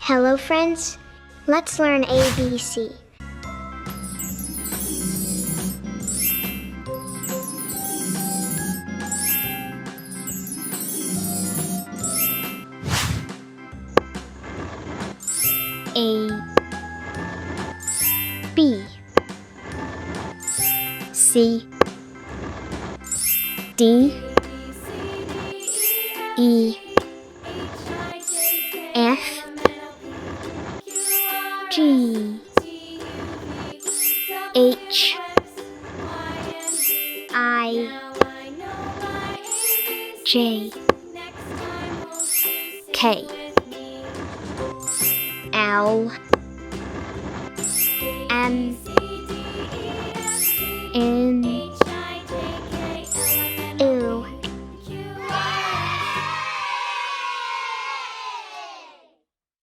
Hello friends, let's learn ABC. A B C D E F G H I J K L M